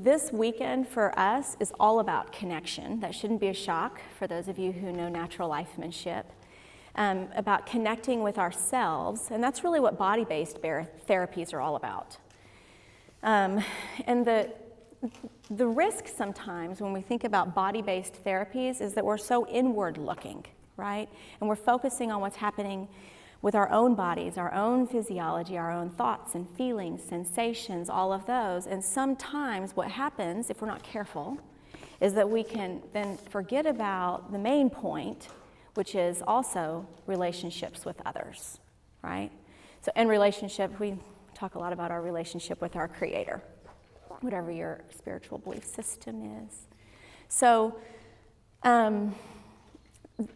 This weekend for us is all about connection. That shouldn't be a shock for those of you who know natural lifemanship. About connecting with ourselves, and that's really what body-based therapies are all about. And the risk sometimes when we think about body-based therapies is that we're so inward-looking, right? And we're focusing on what's happening with our own bodies, our own physiology, our own thoughts and feelings, sensations, all of those. And sometimes what happens, if we're not careful, is that we can then forget about the main point, which is also relationships with others, right? So in relationship, we talk a lot about our relationship with our Creator, whatever your spiritual belief system is. So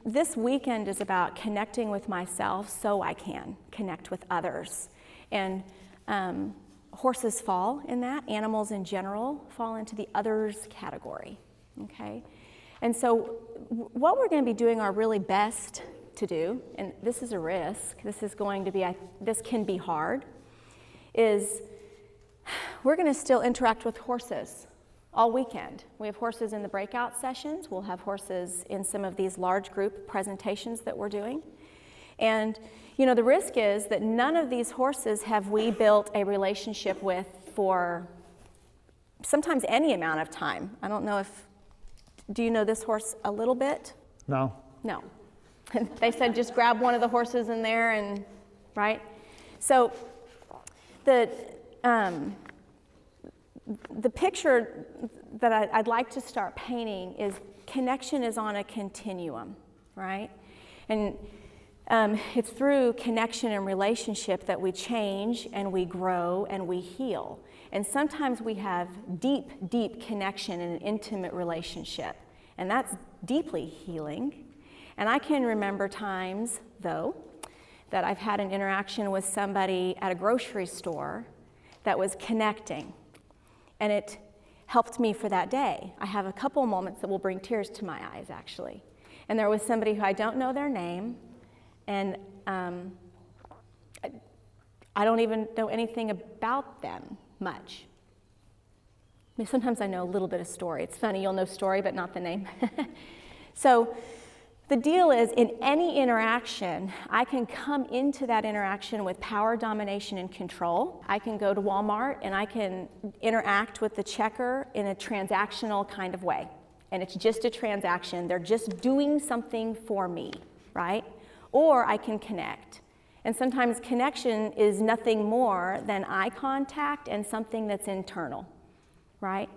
this weekend is about connecting with myself so I can connect with others. And horses fall in that. Animals in general fall into the others category, okay? And so what we're going to be doing our really best to do, and this is a risk, this can be hard, is we're going to still interact with horses all weekend. We have horses in the breakout sessions. We'll have horses in some of these large group presentations that we're doing. And, you know, the risk is that none of these horses have we built a relationship with for sometimes any amount of time. I don't know if, do you know this horse a little bit? No. No. They said just grab one of the horses in there and, right? So the picture that I'd like to start painting is connection is on a continuum, right? And it's through connection and relationship that we change and we grow and we heal. And sometimes we have deep, deep connection in an intimate relationship, and that's deeply healing. And I can remember times, though, that I've had an interaction with somebody at a grocery store that was connecting, and it helped me for that day. I have a couple moments that will bring tears to my eyes, actually. And there was somebody who I don't know their name, and I don't even know anything about them much. I mean, sometimes I know a little bit of story. It's funny, you'll know story, but not the name. So the deal is, in any interaction, I can come into that interaction with power, domination, and control. I can go to Walmart and I can interact with the checker in a transactional kind of way. And it's just a transaction. They're just doing something for me, right? Or I can connect. And sometimes connection is nothing more than eye contact and something that's internal, right?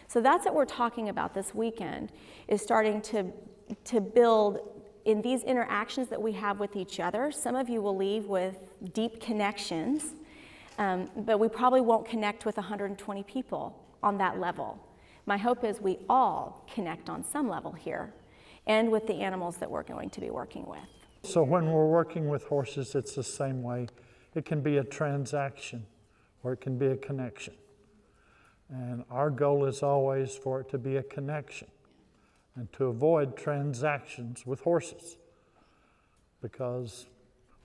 So that's what we're talking about this weekend, is starting to build in these interactions that we have with each other. Some of you will leave with deep connections, but we probably won't connect with 120 people on that level. My hope is we all connect on some level here, and with the animals that we're going to be working with. So when we're working with horses, it's the same way. It can be a transaction, or it can be a connection. And our goal is always for it to be a connection, and to avoid transactions with horses, because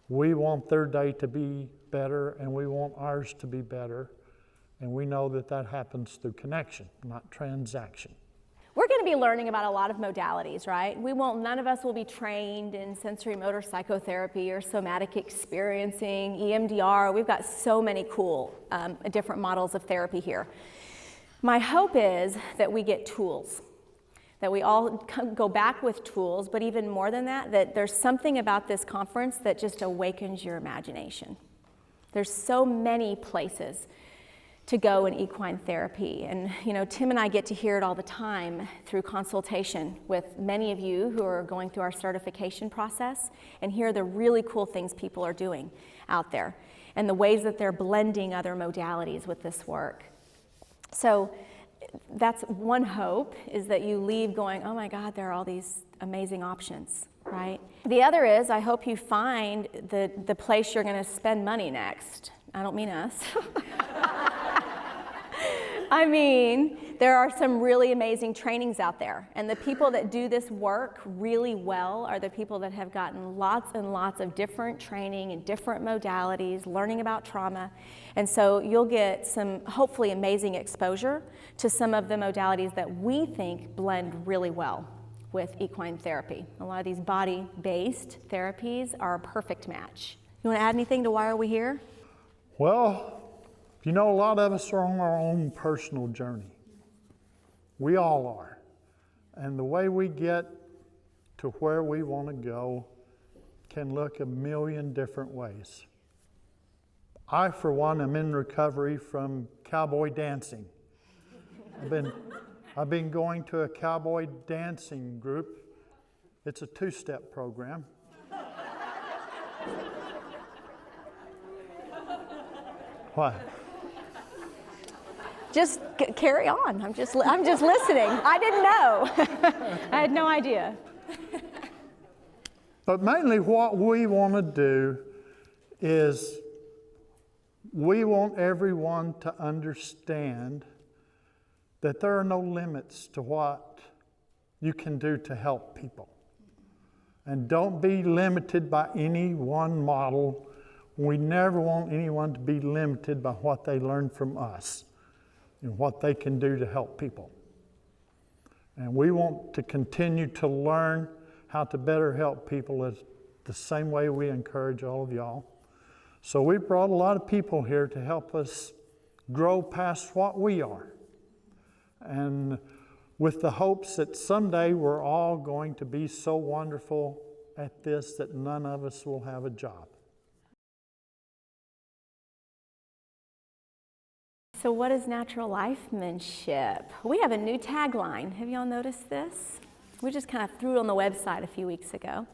we want their day to be better and we want ours to be better, and we know that that happens through connection, not transaction. We're going to be learning about a lot of modalities, right? None of us will be trained in sensory motor psychotherapy or somatic experiencing, EMDR. We've got so many cool different models of therapy here. My hope is that we get tools, that we all go back with tools, but even more than that, that there's something about this conference that just awakens your imagination. There's so many places to go in equine therapy. And you know, Tim and I get to hear it all the time through consultation with many of you who are going through our certification process, and hear the really cool things people are doing out there and the ways that they're blending other modalities with this work. So that's one hope, is that you leave going, oh my God, there are all these amazing options, right? The other is, I hope you find the place you're gonna spend money next. I don't mean us. I mean There are some really amazing trainings out there, and the people that do this work really well are the people that have gotten lots and lots of different training and different modalities, learning about trauma, and so you'll get some hopefully amazing exposure to some of the modalities that we think blend really well with equine therapy. A lot of these body-based therapies are a perfect match. You want to add anything to why are we here? Well, you know, a lot of us are on our own personal journey. We all are. And the way we get to where we want to go can look a million different ways. I, for one, am in recovery from cowboy dancing. I've been going to a cowboy dancing group. It's a 2-step program. What? Just carry on. I'm just listening. I didn't know. I had no idea. But mainly what we want to do is we want everyone to understand that there are no limits to what you can do to help people. And don't be limited by any one model. We never want anyone to be limited by what they learn from us and what they can do to help people. And we want to continue to learn how to better help people as the same way we encourage all of y'all. So we brought a lot of people here to help us grow past what we are. And with the hopes that someday we're all going to be so wonderful at this that none of us will have a job. So what is natural lifemanship? We have a new tagline. Have y'all noticed this? We just kind of threw it on the website a few weeks ago.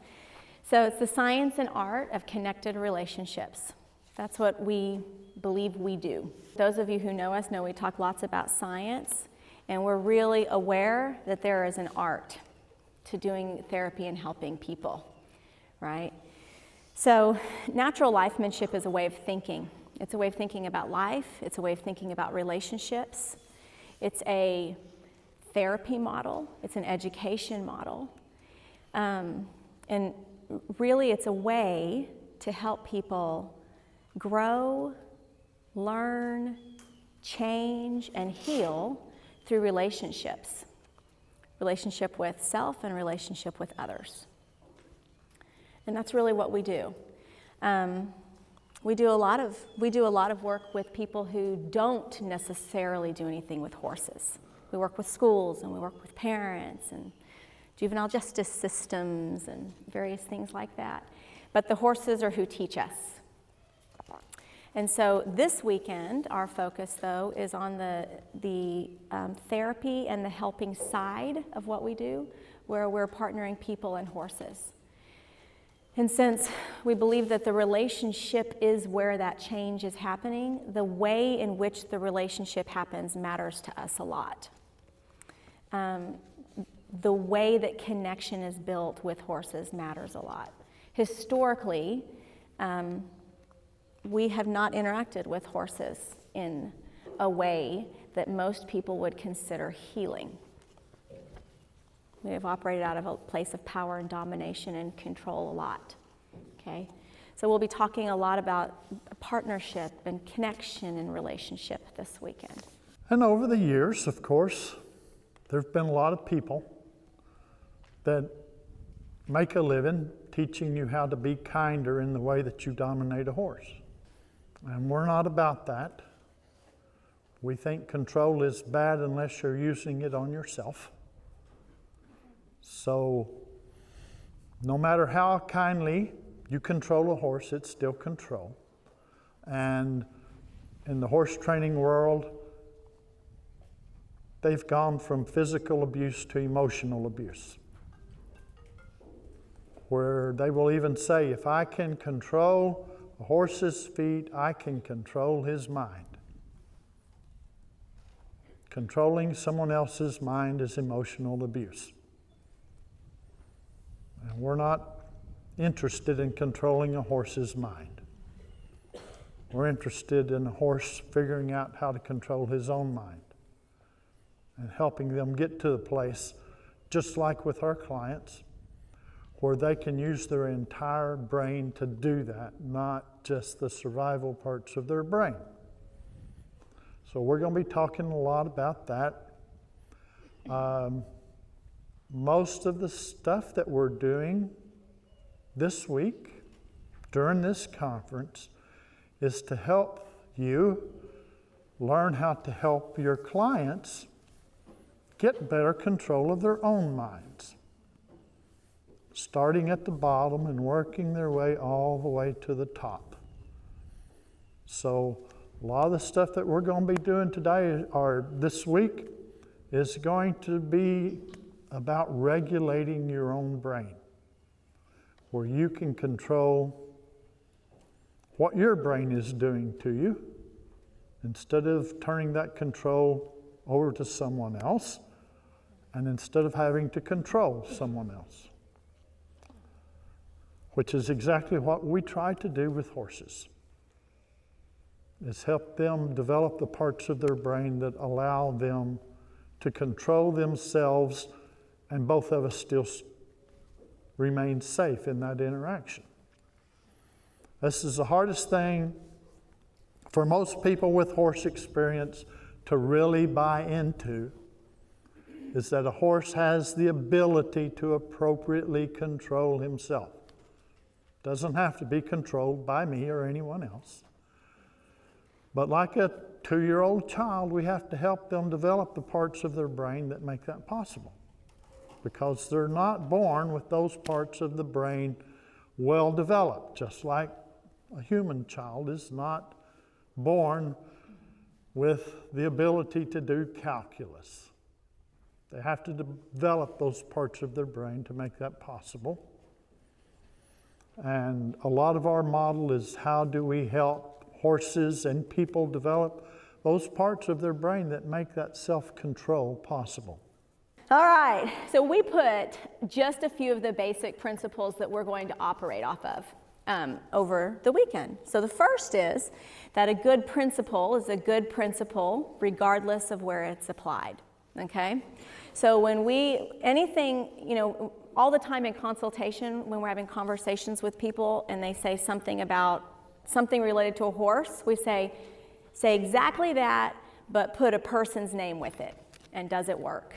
So it's the science and art of connected relationships. That's what we believe we do. Those of you who know us know we talk lots about science, and we're really aware that there is an art to doing therapy and helping people, right? So natural lifemanship is a way of thinking. It's a way of thinking about life. It's a way of thinking about relationships. It's a therapy model. It's an education model. And really it's a way to help people grow, learn, change, and heal through relationships. Relationship with self and relationship with others. And that's really what we do. We do a lot of work with people who don't necessarily do anything with horses. We work with schools and we work with parents and juvenile justice systems and various things like that. But the horses are who teach us. And so this weekend, our focus, though, is on the therapy and the helping side of what we do, where we're partnering people and horses. And since we believe that the relationship is where that change is happening, the way in which the relationship happens matters to us a lot. The way that connection is built with horses matters a lot. Historically, we have not interacted with horses in a way that most people would consider healing. We have operated out of a place of power and domination and control a lot, okay? So we'll be talking a lot about partnership and connection and relationship this weekend. And over the years, of course, there have been a lot of people that make a living teaching you how to be kinder in the way that you dominate a horse. And we're not about that. We think control is bad unless you're using it on yourself. So no matter how kindly you control a horse, it's still control. And in the horse training world, they've gone from physical abuse to emotional abuse, where they will even say, if I can control a horse's feet, I can control his mind. Controlling someone else's mind is emotional abuse. And we're not interested in controlling a horse's mind. We're interested in a horse figuring out how to control his own mind. and helping them get to the place, just like with our clients, where they can use their entire brain to do that, not just the survival parts of their brain. So we're going to be talking a lot about that. Most of the stuff that we're doing this week during this conference is to help you learn how to help your clients get better control of their own minds, starting at the bottom and working their way all the way to the top. So a lot of the stuff that we're going to be doing today or this week is going to be about regulating your own brain, where you can control what your brain is doing to you instead of turning that control over to someone else, and instead of having to control someone else, which is exactly what we try to do with horses, is help them develop the parts of their brain that allow them to control themselves, and both of us still remain safe in that interaction. This is the hardest thing for most people with horse experience to really buy into, is that a horse has the ability to appropriately control himself. Doesn't have to be controlled by me or anyone else. But like a 2-year-old child, we have to help them develop the parts of their brain that make that possible, because they're not born with those parts of the brain well developed, just like a human child is not born with the ability to do calculus. They have to develop those parts of their brain to make that possible. And a lot of our model is how do we help horses and people develop those parts of their brain that make that self-control possible. All right, so we put just a few of the basic principles that we're going to operate off of over the weekend. So the first is that a good principle is a good principle regardless of where it's applied, okay? So when all the time in consultation, when we're having conversations with people and they say something about something related to a horse, we say exactly that, but put a person's name with it, and does it work?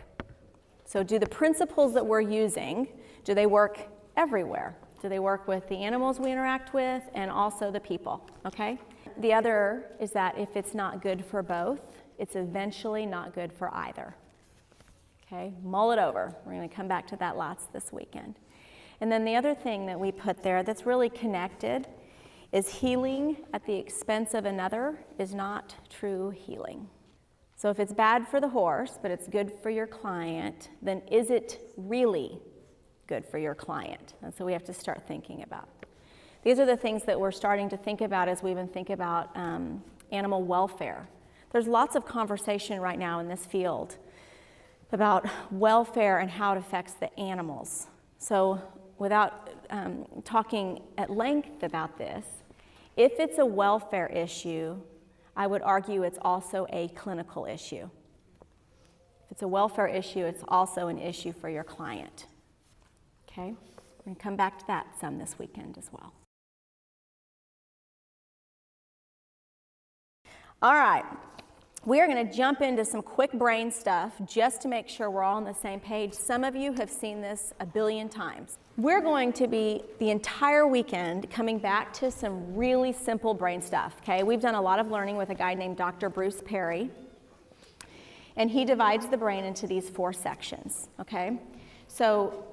So do the principles that we're using, do they work everywhere? Do they work with the animals we interact with and also the people, okay? The other is that if it's not good for both, it's eventually not good for either. Okay, mull it over. We're going to come back to that lots this weekend. And then the other thing that we put there that's really connected is healing at the expense of another is not true healing. So if it's bad for the horse, but it's good for your client, then is it really good for your client? And so we have to start thinking about. These are the things that we're starting to think about as we even think about animal welfare. There's lots of conversation right now in this field about welfare and how it affects the animals. So without talking at length about this, if it's a welfare issue, I would argue it's also a clinical issue. If it's a welfare issue, it's also an issue for your client. Okay? We're going to come back to that some this weekend as well. All right. We are going to jump into some quick brain stuff just to make sure we're all on the same page. Some of you have seen this a billion times. We're going to be the entire weekend coming back to some really simple brain stuff, okay? We've done a lot of learning with a guy named Dr. Bruce Perry, and he divides the brain into these 4 sections, okay? So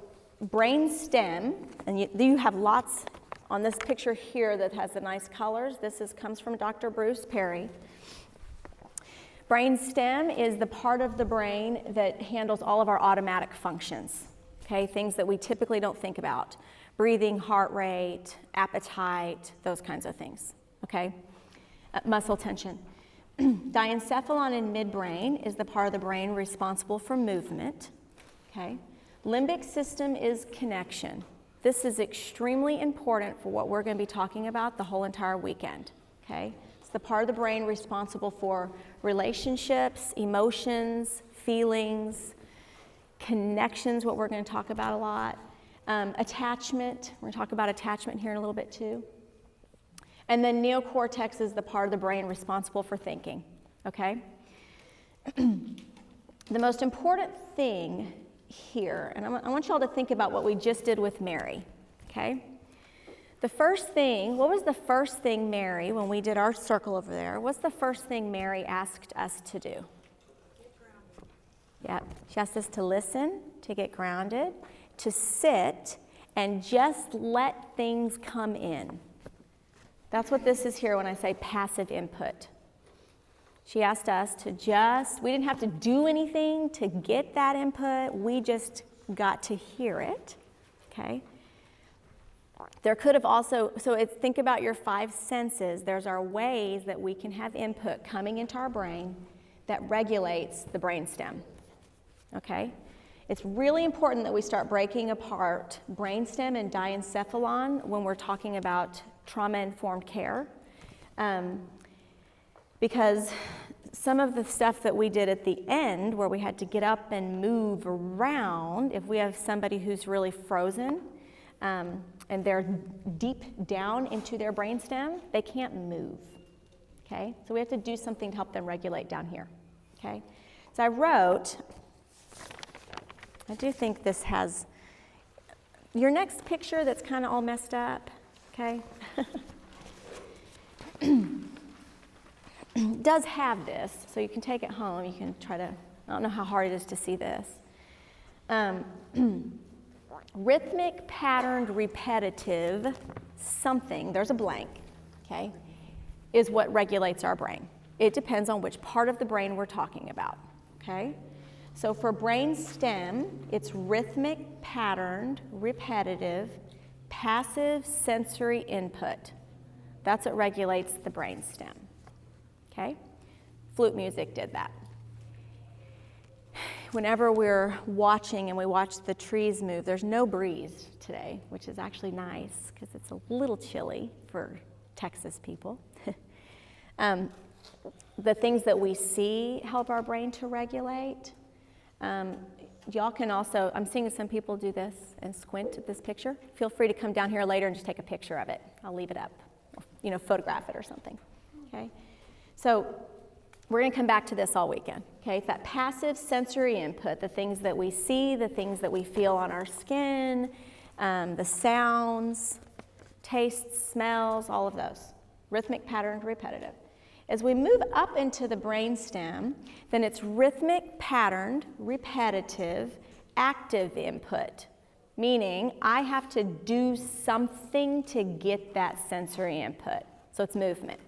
brain stem, and you have lots on this picture here that has the nice colors. This comes from Dr. Bruce Perry. Brain stem is the part of the brain that handles all of our automatic functions, okay? Things that we typically don't think about. Breathing, heart rate, appetite, those kinds of things, okay? Muscle tension. Diencephalon in midbrain is the part of the brain responsible for movement, okay? Limbic system is connection. This is extremely important for what we're going to be talking about the whole entire weekend, okay? It's the part of the brain responsible for relationships, emotions, feelings, connections, what we're going to talk about a lot, attachment, we're going to talk about attachment here in a little bit too. And then neocortex is the part of the brain responsible for thinking, okay? The most important thing here, and I want you all to think about what we just did with Mary, okay? The first thing, what was the first thing Mary, when we did our circle over there, what's the first thing Mary asked us to do? Yep, she asked us to listen, to get grounded, to sit, and just let things come in. That's what this is here when I say passive input. She asked us to we didn't have to do anything to get that input, we just got to hear it, okay? There could have also, think about your 5 senses. There's our ways that we can have input coming into our brain that regulates the brainstem, okay? It's really important that we start breaking apart brainstem and diencephalon when we're talking about trauma-informed care, because some of the stuff that we did at the end where we had to get up and move around, if we have somebody who's really frozen and they're deep down into their brainstem, they can't move, okay? So we have to do something to help them regulate down here, okay? So I do think this has, your next picture that's kind of all messed up, okay? Does have this, so you can take it home. You can try to, I don't know how hard it is to see this. Rhythmic, patterned, repetitive, something, there's a blank, okay, is what regulates our brain. It depends on which part of the brain we're talking about, okay? So for brain stem, it's rhythmic, patterned, repetitive, passive sensory input. That's what regulates the brain stem, okay? Flute music did that. Whenever we're watching and we watch the trees move, there's no breeze today, which is actually nice because it's a little chilly for Texas people. The things that we see help our brain to regulate. Y'all can also, I'm seeing some people do this and squint at this picture. Feel free to come down here later and just take a picture of it. I'll leave it up, or, photograph it or something, okay? So we're going to come back to this all weekend, okay? It's that passive sensory input, the things that we see, the things that we feel on our skin, the sounds, tastes, smells, all of those. Rhythmic, patterned, repetitive. As we move up into the brainstem, then it's rhythmic, patterned, repetitive, active input, meaning I have to do something to get that sensory input. So it's movement.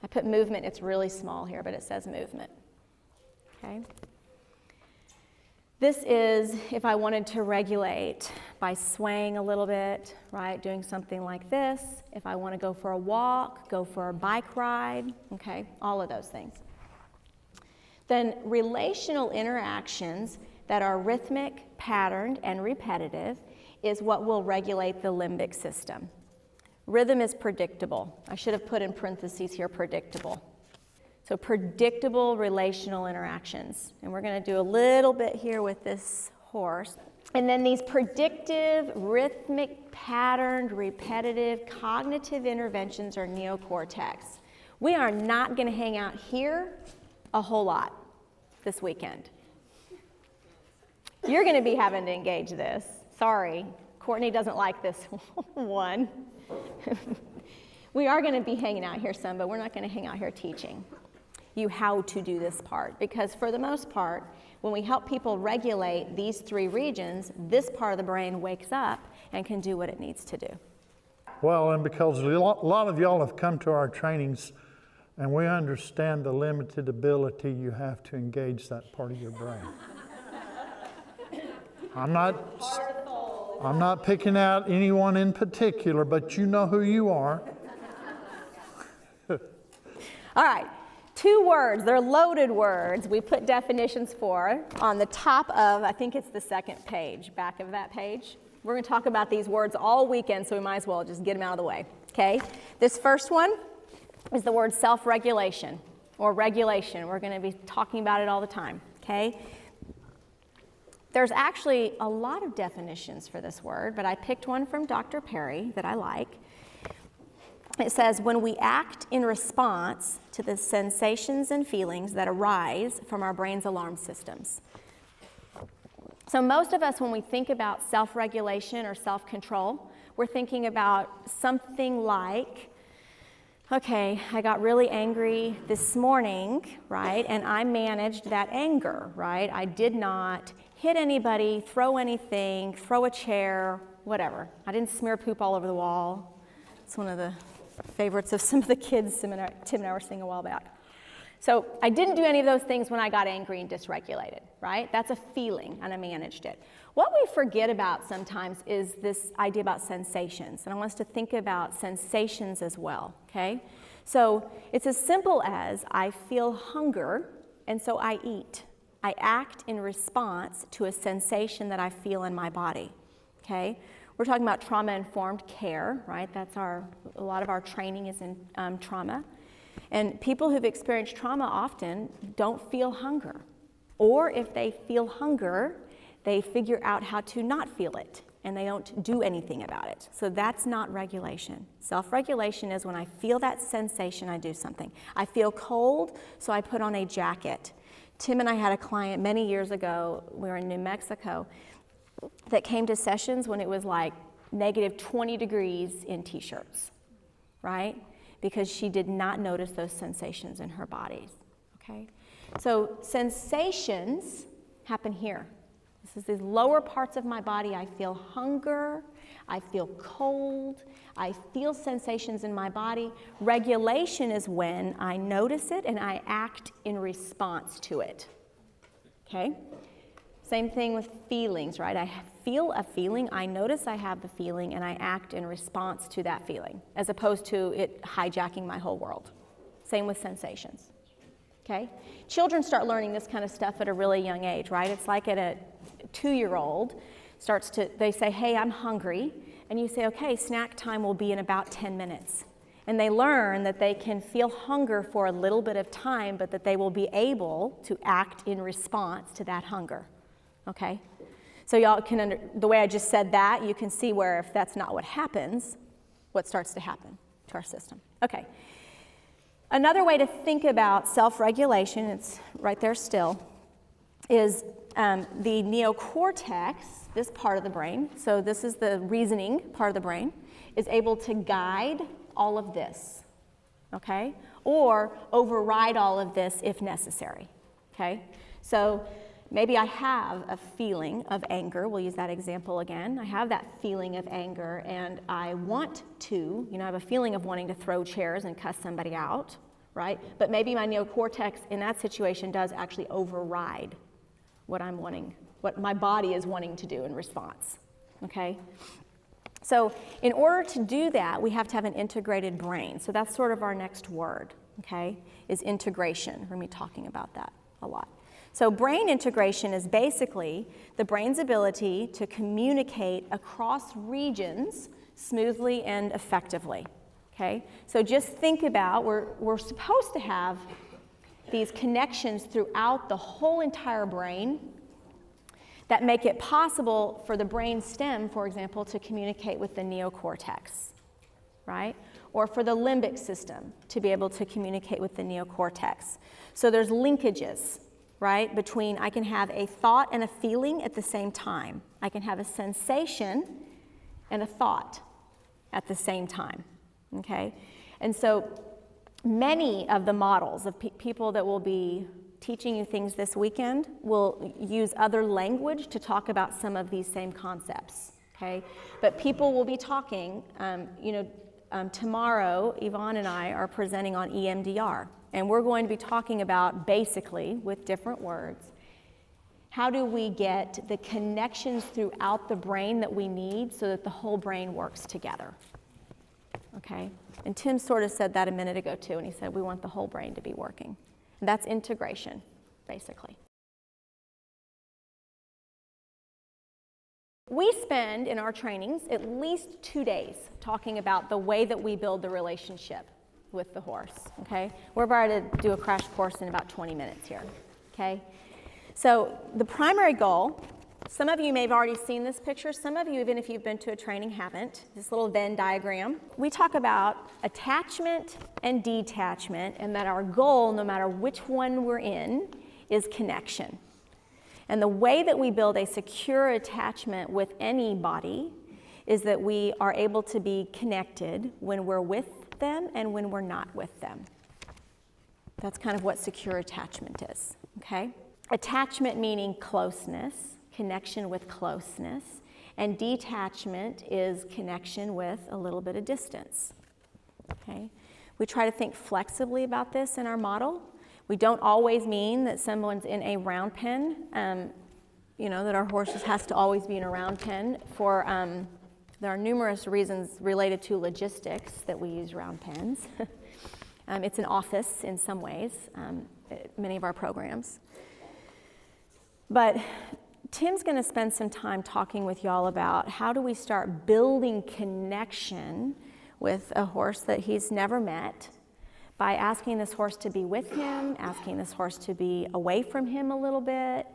I put movement, it's really small here, but it says movement, okay? This is if I wanted to regulate by swaying a little bit, right? Doing something like this. If I want to go for a walk, go for a bike ride, okay? All of those things. Then relational interactions that are rhythmic, patterned, and repetitive is what will regulate the limbic system. Rhythm is predictable. I should have put in parentheses here, predictable. So predictable relational interactions. And we're going to do a little bit here with this horse. And then these predictive, rhythmic, patterned, repetitive, cognitive interventions are neocortex. We are not going to hang out here a whole lot this weekend. You're going to be having to engage this. Sorry, Courtney doesn't like this one. We are going to be hanging out here some, but we're not going to hang out here teaching you how to do this part, because for the most part, when we help people regulate these 3 regions, this part of the brain wakes up and can do what it needs to do. Well, and because a lot of y'all have come to our trainings, and we understand the limited ability you have to engage that part of your brain. I'm not picking out anyone in particular, but you know who you are. All right, 2 words, they're loaded words. We put definitions for on the top of, I think it's the 2nd page, back of that page. We're going to talk about these words all weekend, so we might as well just get them out of the way, okay? This first one is the word self-regulation or regulation. We're going to be talking about it all the time, okay? There's actually a lot of definitions for this word, but I picked one from Dr. Perry that I like. It says, when we act in response to the sensations and feelings that arise from our brain's alarm systems. So most of us, when we think about self-regulation or self-control, we're thinking about something like, okay, I got really angry this morning, right? And I managed that anger, right? I did not hit anybody, throw anything, throw a chair, whatever. I didn't smear poop all over the wall. It's one of the favorites of some of the kids Tim and I were singing a while back. So I didn't do any of those things when I got angry and dysregulated, right? That's a feeling, and I managed it. What we forget about sometimes is this idea about sensations, and I want us to think about sensations as well, okay? So it's as simple as I feel hunger, and so I eat. I act in response to a sensation that I feel in my body, okay? We're talking about trauma-informed care, right? That's a lot of our training is in trauma. And people who've experienced trauma often don't feel hunger. Or if they feel hunger, they figure out how to not feel it, and they don't do anything about it. So that's not regulation. Self-regulation is when I feel that sensation, I do something. I feel cold, so I put on a jacket. Tim and I had a client many years ago, we were in New Mexico, that came to sessions when it was like negative 20 degrees in t-shirts, right? Because she did not notice those sensations in her body, okay? So sensations happen here. This is these lower parts of my body. I feel hunger, I feel cold, I feel sensations in my body. Regulation is when I notice it and I act in response to it, okay? Same thing with feelings, right? I feel a feeling, I notice I have the feeling, and I act in response to that feeling, as opposed to it hijacking my whole world. Same with sensations, okay? Children start learning this kind of stuff at a really young age, right? It's like at a 2-year-old they say, hey, I'm hungry, and you say, okay, snack time will be in about 10 minutes. And they learn that they can feel hunger for a little bit of time, but that they will be able to act in response to that hunger. Okay, so y'all can, the way I just said that, you can see where if that's not what happens, what starts to happen to our system. Okay, another way to think about self-regulation, it's right there still, is the neocortex, this part of the brain, so this is the reasoning part of the brain, is able to guide all of this, okay, or override all of this if necessary, okay? So maybe I have a feeling of anger. We'll use that example again. I have that feeling of anger, and I want to, I have a feeling of wanting to throw chairs and cuss somebody out, right? But maybe my neocortex in that situation does actually override what I'm wanting, what my body is wanting to do in response, okay? So in order to do that, we have to have an integrated brain. So that's sort of our next word, okay, is integration. We're going to be talking about that a lot. So brain integration is basically the brain's ability to communicate across regions smoothly and effectively, okay? So just think about, we're supposed to have these connections throughout the whole entire brain that make it possible for the brain stem, for example, to communicate with the neocortex, right? Or for the limbic system to be able to communicate with the neocortex. So there's linkages, right, between I can have a thought and a feeling at the same time. I can have a sensation and a thought at the same time, okay? And so many of the models of people that will be teaching you things this weekend will use other language to talk about some of these same concepts, okay? But people will be talking, tomorrow, Yvonne and I are presenting on EMDR. And we're going to be talking about, basically, with different words, how do we get the connections throughout the brain that we need so that the whole brain works together, okay? And Tim sort of said that a minute ago, too, and he said we want the whole brain to be working. And that's integration, basically. We spend, in our trainings, at least 2 days talking about the way that we build the relationship with the horse, okay? We're about to do a crash course in about 20 minutes here, okay? So the primary goal, Some of you may have already seen this picture. Some of you, even if you've been to a training, haven't. This little Venn diagram. We talk about attachment and detachment, and that our goal, no matter which one we're in, is connection. And the way that we build a secure attachment with anybody is that we are able to be connected when we're with them and when we're not with them. That's kind of what secure attachment is, okay? Attachment meaning closeness, connection with closeness, and detachment is connection with a little bit of distance, okay? We try to think flexibly about this in our model. We don't always mean that someone's in a round pen, that our horses has to always be in a round pen. There are numerous reasons related to logistics that we use round pens. It's an office in some ways, many of our programs. But Tim's going to spend some time talking with y'all about how do we start building connection with a horse that he's never met by asking this horse to be with him, asking this horse to be away from him a little bit,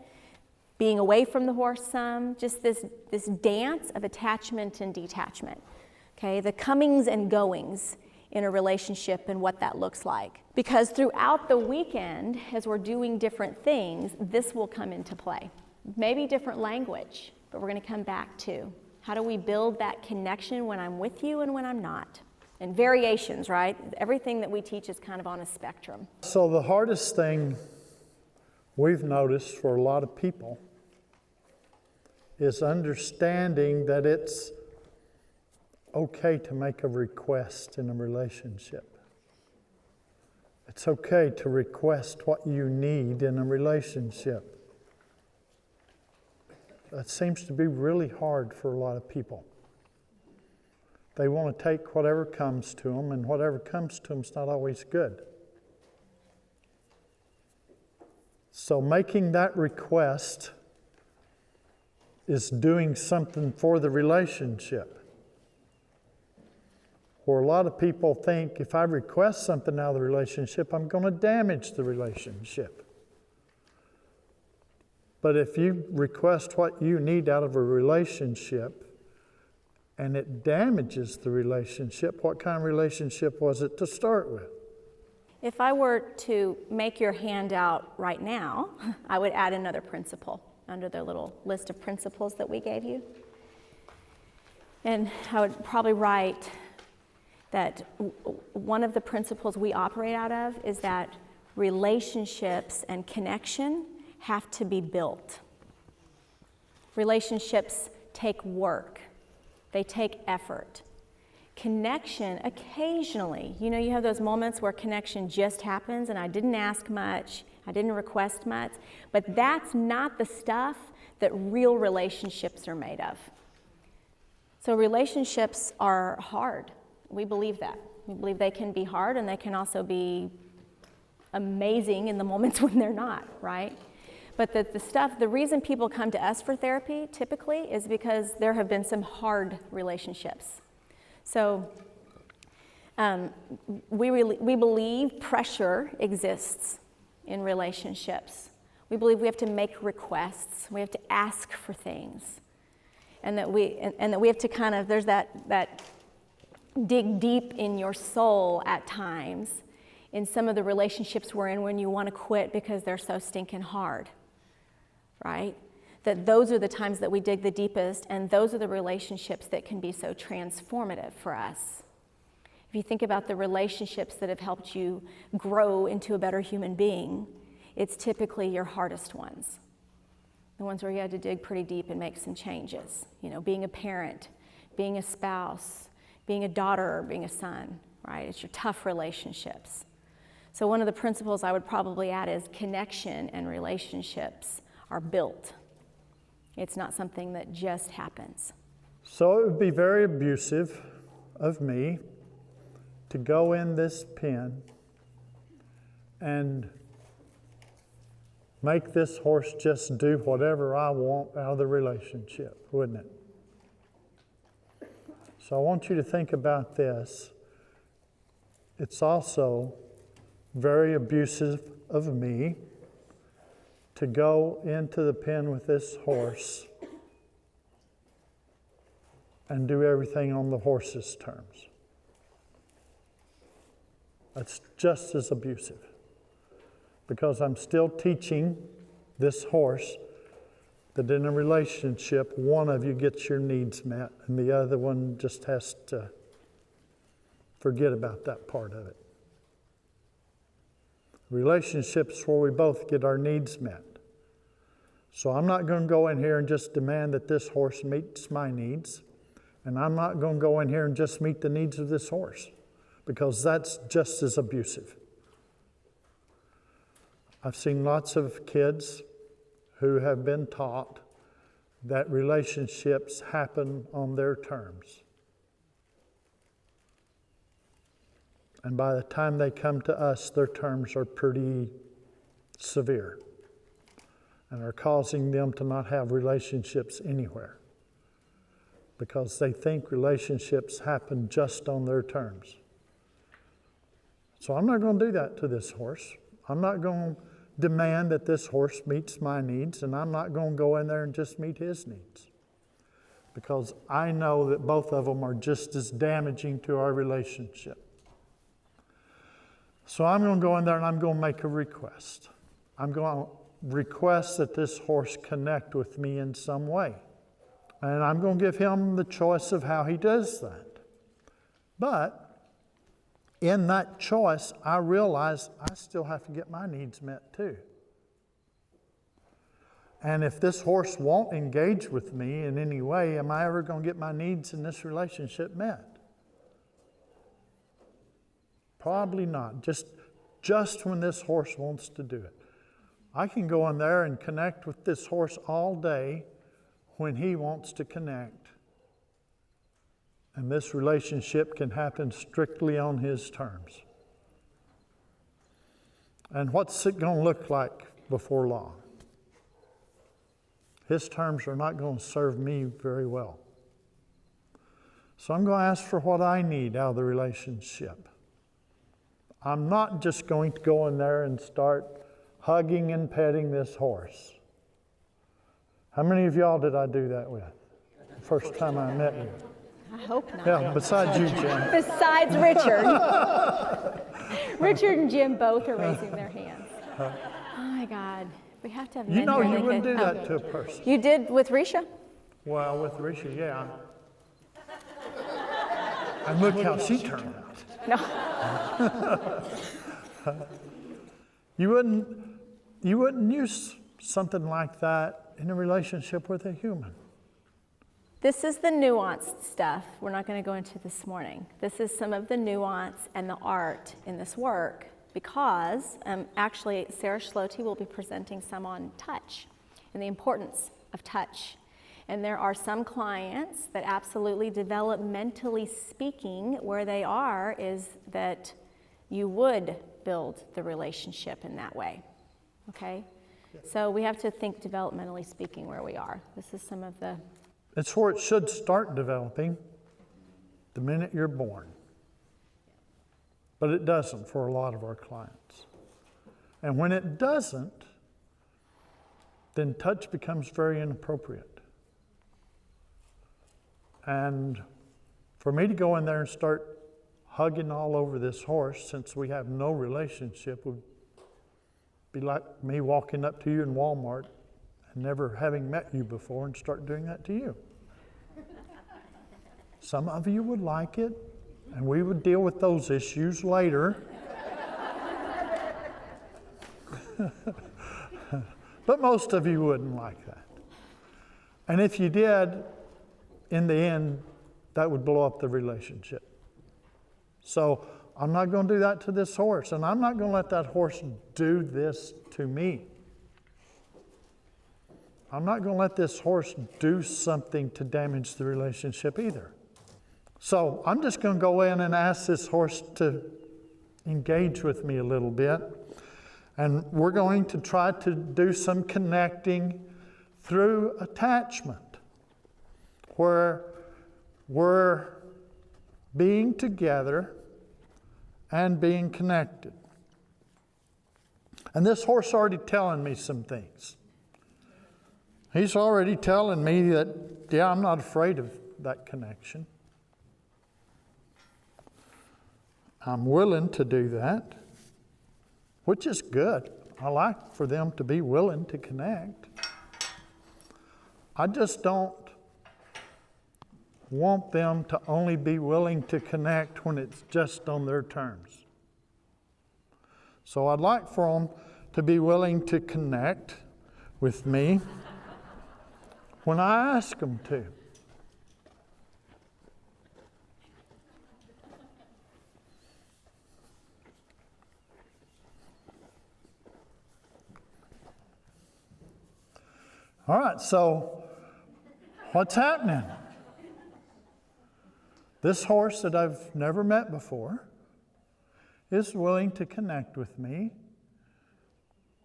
being away from the horse some, just this dance of attachment and detachment, okay? The comings and goings in a relationship and what that looks like. Because throughout the weekend, as we're doing different things, this will come into play. Maybe different language, but we're going to come back to how do we build that connection when I'm with you and when I'm not? And variations, right? Everything that we teach is kind of on a spectrum. So the hardest thing we've noticed for a lot of people is understanding that it's okay to make a request in a relationship. It's okay to request what you need in a relationship. That seems to be really hard for a lot of people. They want to take whatever comes to them, and whatever comes to them is not always good. So making that request is doing something for the relationship. Or a lot of people think if I request something out of the relationship, I'm going to damage the relationship. But if you request what you need out of a relationship and it damages the relationship, what kind of relationship was it to start with? If I were to make your handout right now, I would add another principle under the little list of principles that we gave you. And I would probably write that one of the principles we operate out of is that relationships and connection have to be built. Relationships take work. They take effort. Connection, occasionally, you have those moments where connection just happens and I didn't ask much, I didn't request much, but that's not the stuff that real relationships are made of. So relationships are hard. We believe that. We believe they can be hard and they can also be amazing in the moments when they're not, right? But the reason people come to us for therapy typically is because there have been some hard relationships. So we believe pressure exists in relationships. We believe we have to make requests. We have to ask for things. And that we have to kind of, there's that dig deep in your soul at times in some of the relationships we're in when you want to quit because they're so stinking hard, right? That those are the times that we dig the deepest, and those are the relationships that can be so transformative for us. If you think about the relationships that have helped you grow into a better human being, it's typically your hardest ones. The ones where you had to dig pretty deep and make some changes. Being a parent, being a spouse, being a daughter, or being a son, right? It's your tough relationships. So one of the principles I would probably add is connection and relationships are built. It's not something that just happens. So it would be very abusive of me to go in this pen and make this horse just do whatever I want out of the relationship, wouldn't it? So I want you to think about this. It's also very abusive of me to go into the pen with this horse and do everything on the horse's terms. That's just as abusive, because I'm still teaching this horse that in a relationship, one of you gets your needs met and the other one just has to forget about that part of it. Relationships where we both get our needs met. So I'm not going to go in here and just demand that this horse meets my needs, and I'm not going to go in here and just meet the needs of this horse, because that's just as abusive. I've seen lots of kids who have been taught that relationships happen on their terms. And by the time they come to us, their terms are pretty severe and are causing them to not have relationships anywhere, because they think relationships happen just on their terms. So I'm not going to do that to this horse. I'm not going to demand that this horse meets my needs, and I'm not going to go in there and just meet his needs, because I know that both of them are just as damaging to our relationship. So I'm going to go in there and I'm going to make a request. I'm going to request that this horse connect with me in some way. And I'm going to give him the choice of how he does that. But in that choice, I realize I still have to get my needs met too. And if this horse won't engage with me in any way, am I ever going to get my needs in this relationship met? Probably not. Just when this horse wants to do it. I can go in there and connect with this horse all day when he wants to connect. And this relationship can happen strictly on his terms. And what's it going to look like before long? His terms are not going to serve me very well. So I'm going to ask for what I need out of the relationship. I'm not just going to go in there and start hugging and petting this horse. How many of y'all did I do that with? The first time I met you. I hope not. Yeah, besides you, Jim. Besides Richard. Richard and Jim both are raising their hands. Oh my God. We have to have men You know here you that wouldn't could- do that to a person. You did with Risha? Well, with Risha, yeah. And look how she turned out. No. You wouldn't use something like that in a relationship with a human. This is the nuanced stuff we're not going to go into this morning. This is some of the nuance and the art in this work, because actually Sarah Schlote will be presenting some on touch and the importance of touch. And there are some clients that absolutely, developmentally speaking, where they are is that you would build the relationship in that way, okay? So we have to think developmentally speaking where we are. This is some of the... It's where it should start developing the minute you're born. But it doesn't for a lot of our clients. And when it doesn't, then touch becomes very inappropriate. And for me to go in there and start hugging all over this horse, since we have no relationship, would be like me walking up to you in Walmart and never having met you before and start doing that to you. Some of you would like it, and we would deal with those issues later. But most of you wouldn't like that. And if you did, in the end, that would blow up the relationship. So I'm not going to do that to this horse, and I'm not going to let that horse do this to me. I'm not going to let this horse do something to damage the relationship either. So I'm just going to go in and ask this horse to engage with me a little bit, and we're going to try to do some connecting through attachment, where we're being together and being connected. And this horse already telling me some things. He's already telling me that, yeah, I'm not afraid of that connection. I'm willing to do that, which is good. I like for them to be willing to connect. I just don't want them to only be willing to connect when it's just on their terms. So I'd like for them to be willing to connect with me when I ask them to. All right, so what's happening? This horse that I've never met before is willing to connect with me,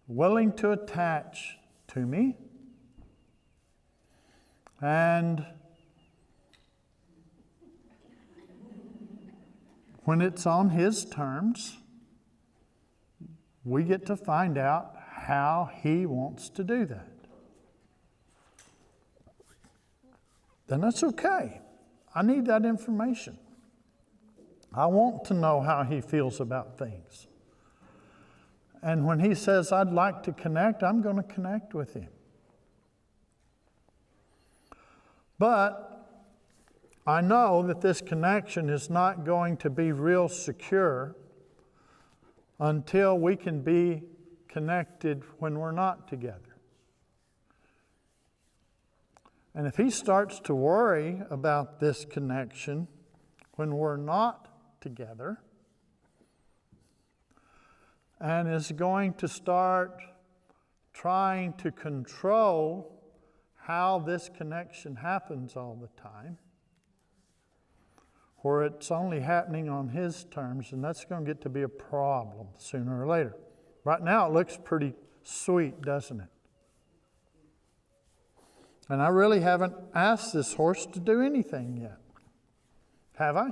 willing to attach to me, and when it's on his terms, we get to find out how he wants to do that. Then that's okay. I need that information. I want to know how he feels about things. And when he says, I'd like to connect, I'm going to connect with him. But I know that this connection is not going to be real secure until we can be connected when we're not together. And if he starts to worry about this connection when we're not together, and is going to start trying to control how this connection happens all the time, where it's only happening on his terms, and that's going to get to be a problem sooner or later. Right now it looks pretty sweet, doesn't it? And I really haven't asked this horse to do anything yet. Have I?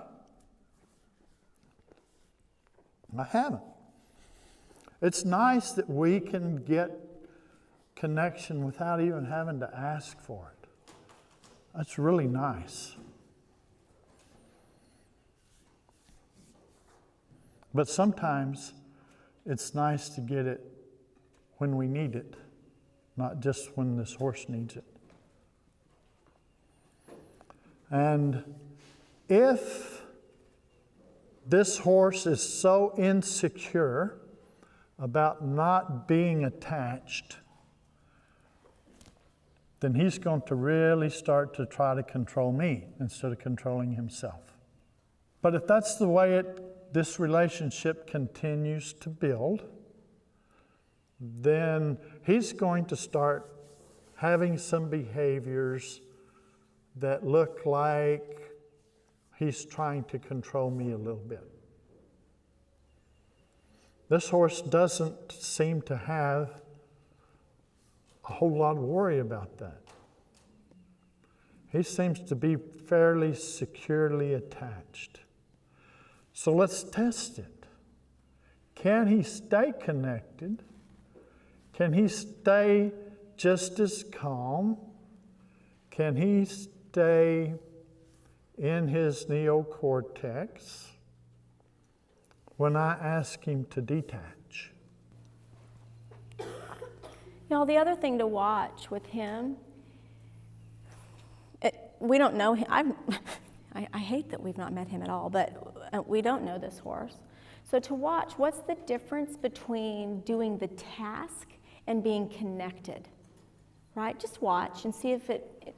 I haven't. It's nice that we can get connection without even having to ask for it. That's really nice. But sometimes it's nice to get it when we need it, not just when this horse needs it. And if this horse is so insecure about not being attached, then he's going to really start to try to control me instead of controlling himself. But if that's the way this relationship continues to build, then he's going to start having some behaviors that look like he's trying to control me a little bit. This horse doesn't seem to have a whole lot of worry about that. He seems to be fairly securely attached. So let's test it. Can he stay connected? Can he stay just as calm? Can he stay in his neocortex when I ask him to detach? Now, the other thing to watch with him, we don't know him. I hate that we've not met him at all, but we don't know this horse. So to watch, what's the difference between doing the task and being connected? Right? Just watch and see if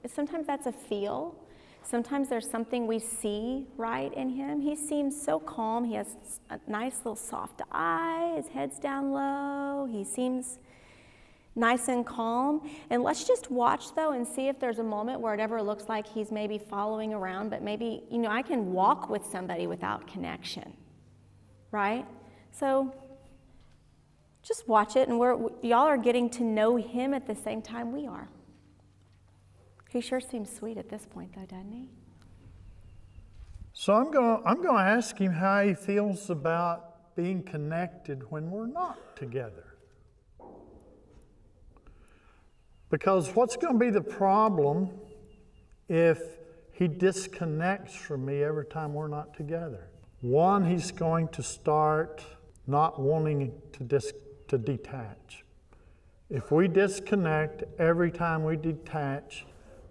sometimes that's a feel. Sometimes there's something we see right in him. He seems so calm. He has a nice little soft eye. His head's down low. He seems nice and calm. And let's just watch though and see if there's a moment where it ever looks like he's maybe following around, but maybe, I can walk with somebody without connection, right? So just watch it, and y'all are getting to know him at the same time we are. He sure seems sweet at this point though, doesn't he? So I'm going to ask him how he feels about being connected when we're not together. Because what's going to be the problem if he disconnects from me every time we're not together. One, he's going to start not wanting to detach. If we disconnect every time we detach,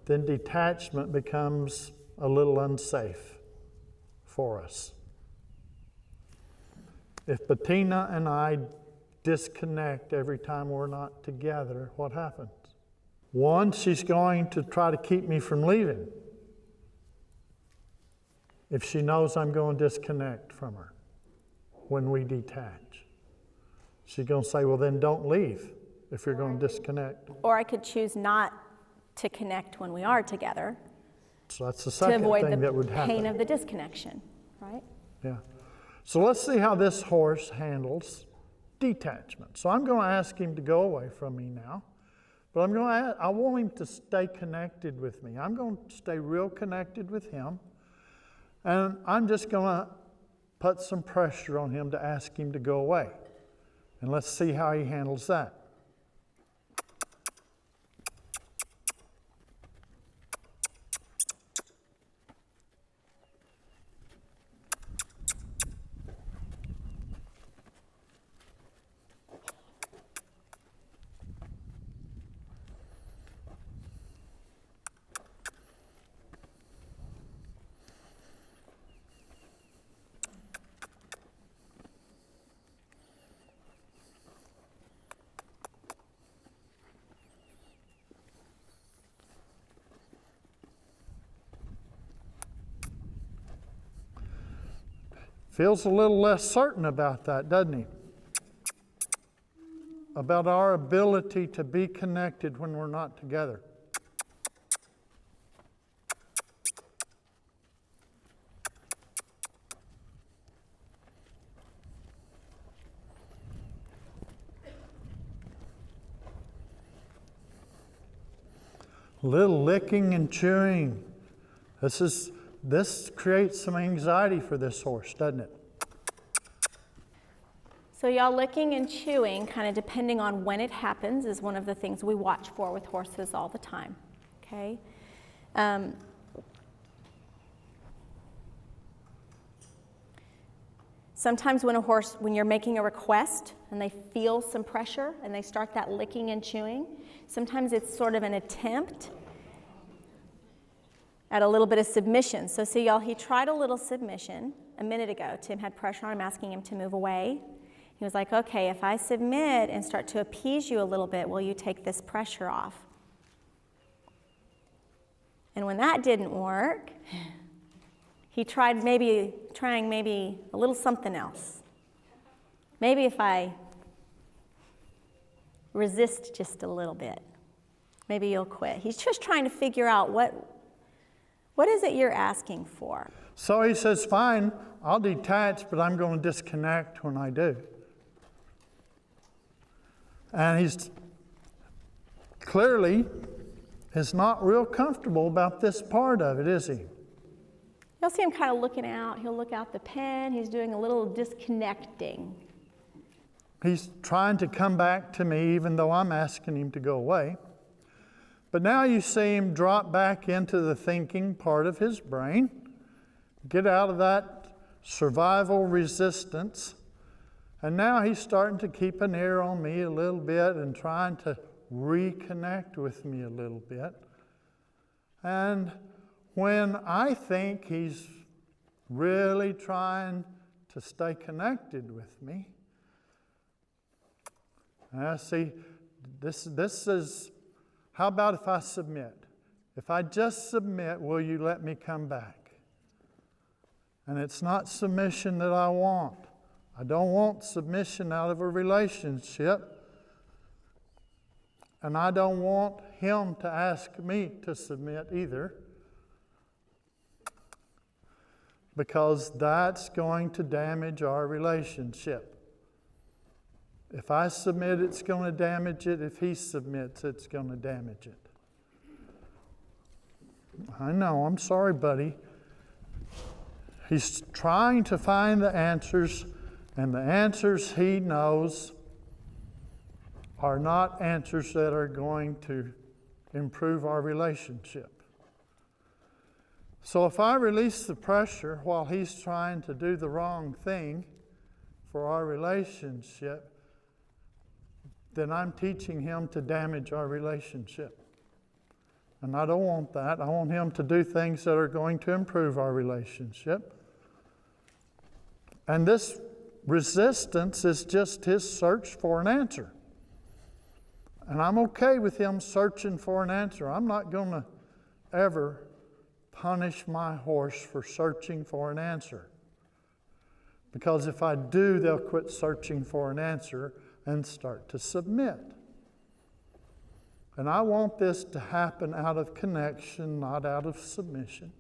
then detachment becomes a little unsafe for us. If Bettina and I disconnect every time we're not together, what happens? One, she's going to try to keep me from leaving if she knows I'm going to disconnect from her when we detach. She's going to say, well, then don't leave if you're going to disconnect. Or I could choose not to connect when we are together. So that's the To second avoid thing that would the happen. pain of the disconnection, right? Yeah. So let's see how this horse handles detachment. So I'm going to ask him to go away from me now, but I want him to stay connected with me. I'm going to stay real connected with him, and I'm just going to put some pressure on him to ask him to go away. And let's see how he handles that. Feels a little less certain about that, doesn't he? About our ability to be connected when we're not together. Little licking and chewing. This creates some anxiety for this horse, doesn't it? So y'all, licking and chewing, kind of depending on when it happens, is one of the things we watch for with horses all the time, okay? Sometimes when you're making a request and they feel some pressure and they start that licking and chewing, sometimes it's sort of an attempt at a little bit of submission. So see y'all, he tried a little submission a minute ago. Tim had pressure on him, asking him to move away. He was like, okay, if I submit and start to appease you a little bit, will you take this pressure off? And when that didn't work, he tried maybe a little something else. Maybe if I resist just a little bit, maybe you'll quit. He's just trying to figure out what is it you're asking for? So he says, fine, I'll detach, but I'm going to disconnect when I do. And he's clearly is not real comfortable about this part of it, is he? You'll see him kind of looking out. He'll look out the pen. He's doing a little disconnecting. He's trying to come back to me even though I'm asking him to go away. But now you see him drop back into the thinking part of his brain, get out of that survival resistance, and now he's starting to keep an ear on me a little bit and trying to reconnect with me a little bit. And when I think he's really trying to stay connected with me, I see this is, how about if I submit? If I just submit, will you let me come back? And it's not submission that I want. I don't want submission out of a relationship. And I don't want him to ask me to submit either. Because that's going to damage our relationship. If I submit, it's going to damage it. If he submits, it's going to damage it. I know, I'm sorry, buddy. He's trying to find the answers, and the answers he knows are not answers that are going to improve our relationship. So if I release the pressure while he's trying to do the wrong thing for our relationship, then I'm teaching him to damage our relationship. And I don't want that. I want him to do things that are going to improve our relationship. And this resistance is just his search for an answer. And I'm okay with him searching for an answer. I'm not going to ever punish my horse for searching for an answer. Because if I do, they'll quit searching for an answer and start to submit. And I want this to happen out of connection, not out of submission.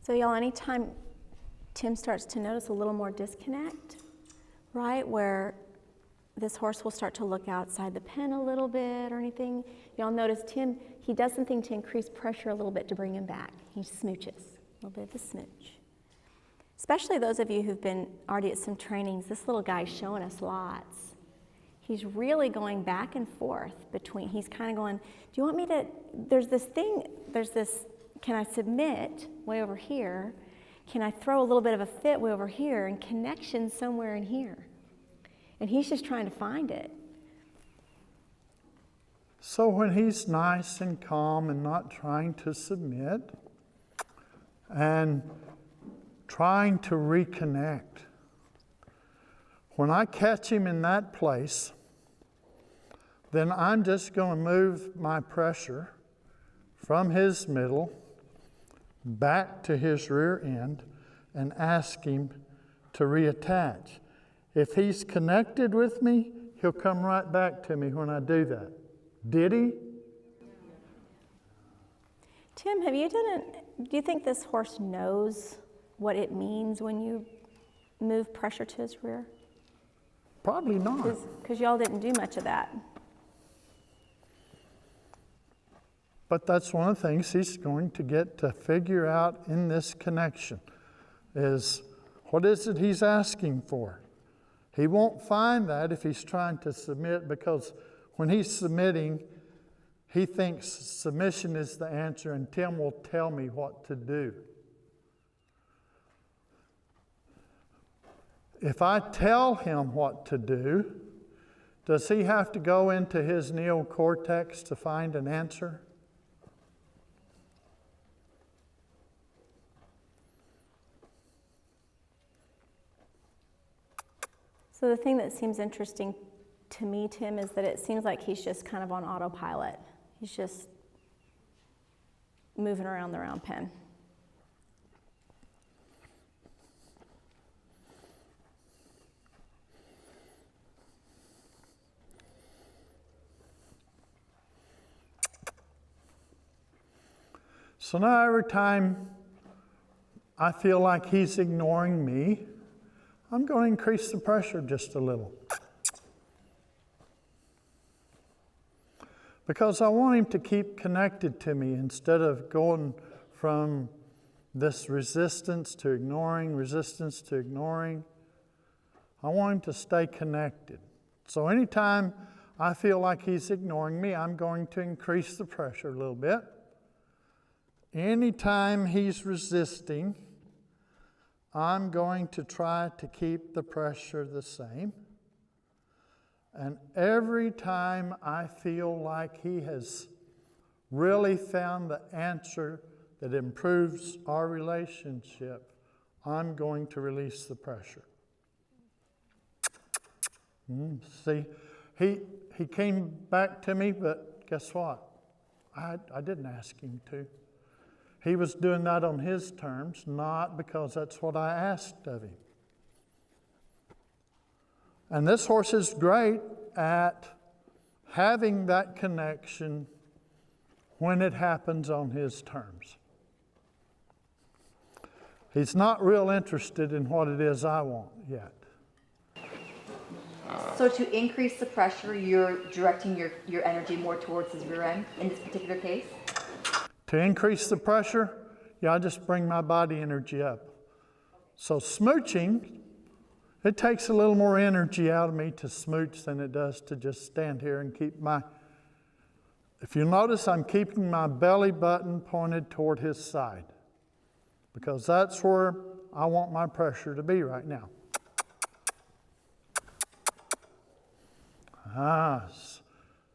So y'all, anytime Tim starts to notice a little more disconnect, right, where this horse will start to look outside the pen a little bit or anything, y'all notice Tim, he does something to increase pressure a little bit to bring him back. He smooches, a little bit of a smooch. Especially those of you who've been already at some trainings, this little guy's showing us lots. He's really going back and forth between, he's kind of going, do you want me to, there's this, can I submit way over here? Can I throw a little bit of a fit way over here and connection somewhere in here? And he's just trying to find it. So when he's nice and calm and not trying to submit and trying to reconnect, when I catch him in that place, then I'm just going to move my pressure from his middle back to his rear end and ask him to reattach. If he's connected with me, he'll come right back to me when I do that. Did he? Tim, do you think this horse knows what it means when you move pressure to his rear? Probably not. Because y'all didn't do much of that. But that's one of the things he's going to get to figure out in this connection is what is it he's asking for? He won't find that if he's trying to submit, because when he's submitting, he thinks submission is the answer and Tim will tell me what to do. If I tell him what to do, does he have to go into his neocortex to find an answer? So the thing that seems interesting to me, Tim, is that it seems like he's just kind of on autopilot. He's just moving around the round pen. So now every time I feel like he's ignoring me, I'm going to increase the pressure just a little. Because I want him to keep connected to me instead of going from this resistance to ignoring. I want him to stay connected. So anytime I feel like he's ignoring me, I'm going to increase the pressure a little bit. Anytime he's resisting, I'm going to try to keep the pressure the same. And every time I feel like he has really found the answer that improves our relationship, I'm going to release the pressure. See, he came back to me, but guess what? I didn't ask him to. He was doing that on his terms, not because that's what I asked of him. And this horse is great at having that connection when it happens on his terms. He's not real interested in what it is I want yet. So to increase the pressure, you're directing your energy more towards his rear end in this particular case? To increase the pressure, yeah, I just bring my body energy up. So smooching, it takes a little more energy out of me to smooch than it does to just stand here and keep my... If you notice, I'm keeping my belly button pointed toward his side, because that's where I want my pressure to be right now.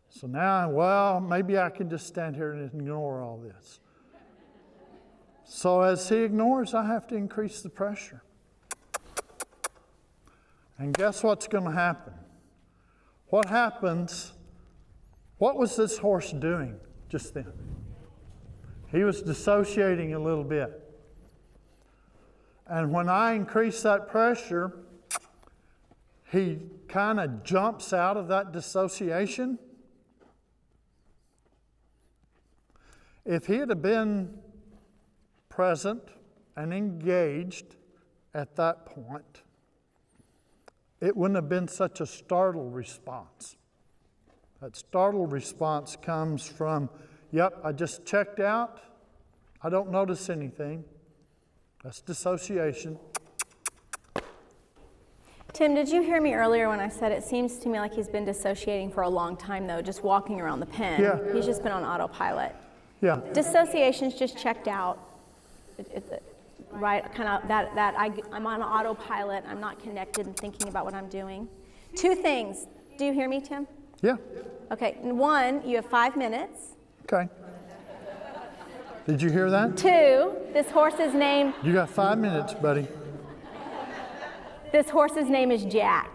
So now, well, maybe I can just stand here and ignore all this. So as he ignores, I have to increase the pressure. And guess what's going to happen? What happens? What was this horse doing just then? He was dissociating a little bit. And when I increase that pressure, he kind of jumps out of that dissociation. If he had been present and engaged at that point, it wouldn't have been such a startled response. That startled response comes from, yep, I just checked out. I don't notice anything. That's dissociation. Tim, did you hear me earlier when I said it seems to me like he's been dissociating for a long time, though, just walking around the pen? Yeah. He's just been on autopilot. Yeah. Dissociation's just checked out. Right, kind of that I'm on autopilot. I'm not connected and thinking about what I'm doing. Two things. Do you hear me, Tim? Yeah. Okay. One, you have 5 minutes. Okay. Did you hear that? Two, this horse's name. You got 5 minutes, buddy. This horse's name is Jack.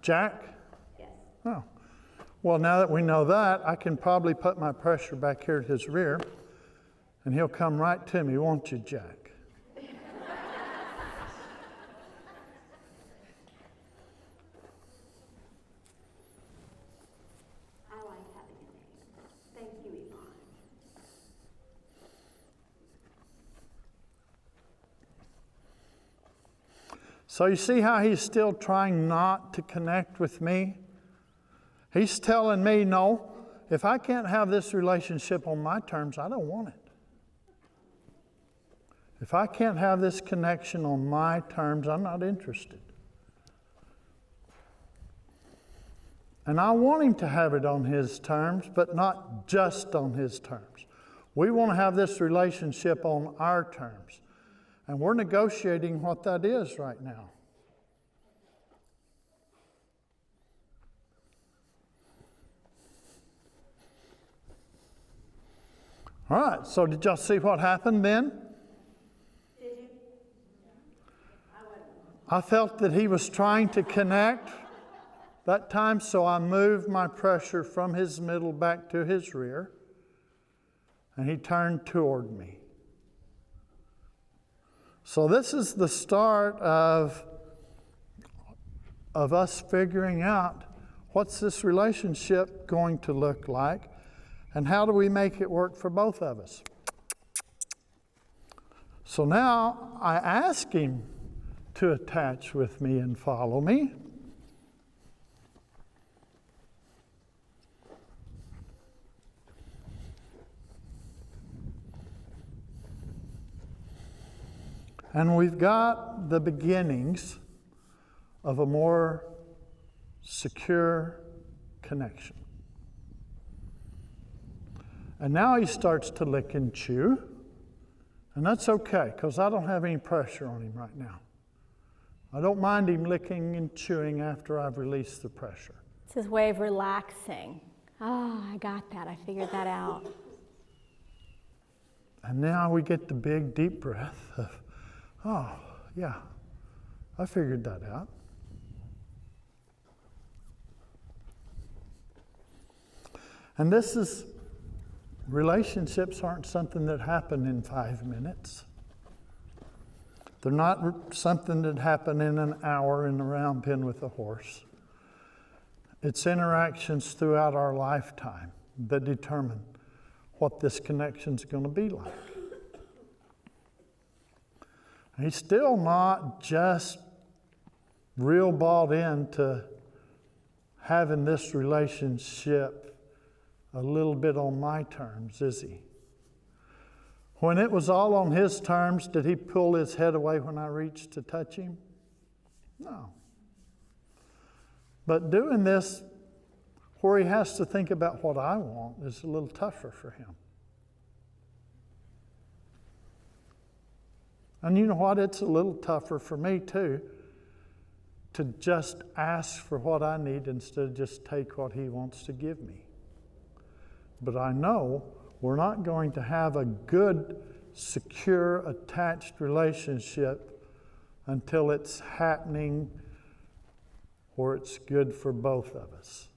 Jack? Yes. Oh. Well, now that we know that, I can probably put my pressure back here at his rear, and he'll come right to me, won't you, Jack? I like having a name. Thank you, Equine. So you see how he's still trying not to connect with me? He's telling me, no, if I can't have this relationship on my terms, I don't want it. If I can't have this connection on my terms, I'm not interested. And I want him to have it on his terms, but not just on his terms. We want to have this relationship on our terms. And we're negotiating what that is right now. All right, so did y'all see what happened then? Did you? I felt that he was trying to connect that time, so I moved my pressure from his middle back to his rear, and he turned toward me. So this is the start of us figuring out what's this relationship going to look like, and how do we make it work for both of us. So now I ask him to attach with me and follow me. And we've got the beginnings of a more secure connection. And now he starts to lick and chew. And that's okay, because I don't have any pressure on him right now. I don't mind him licking and chewing after I've released the pressure. It's his way of relaxing. Oh, I got that. I figured that out. And now we get the big, deep breath of, oh, yeah, I figured that out. And this is, relationships aren't something that happen in 5 minutes. They're not something that happen in an hour in the round pen with a horse. It's interactions throughout our lifetime that determine what this connection's going to be like. He's still not just real bought into having this relationship a little bit on my terms, is he? When it was all on his terms, did he pull his head away when I reached to touch him? No. But doing this where he has to think about what I want is a little tougher for him. And you know what? It's a little tougher for me too, to just ask for what I need instead of just take what he wants to give me. But I know we're not going to have a good, secure, attached relationship until it's happening where it's good for both of us.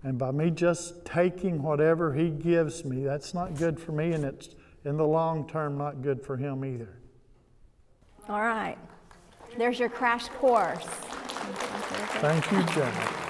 And by me just taking whatever he gives me, that's not good for me, and it's in the long term not good for him either. All right. There's your crash course. Thank you, Janet.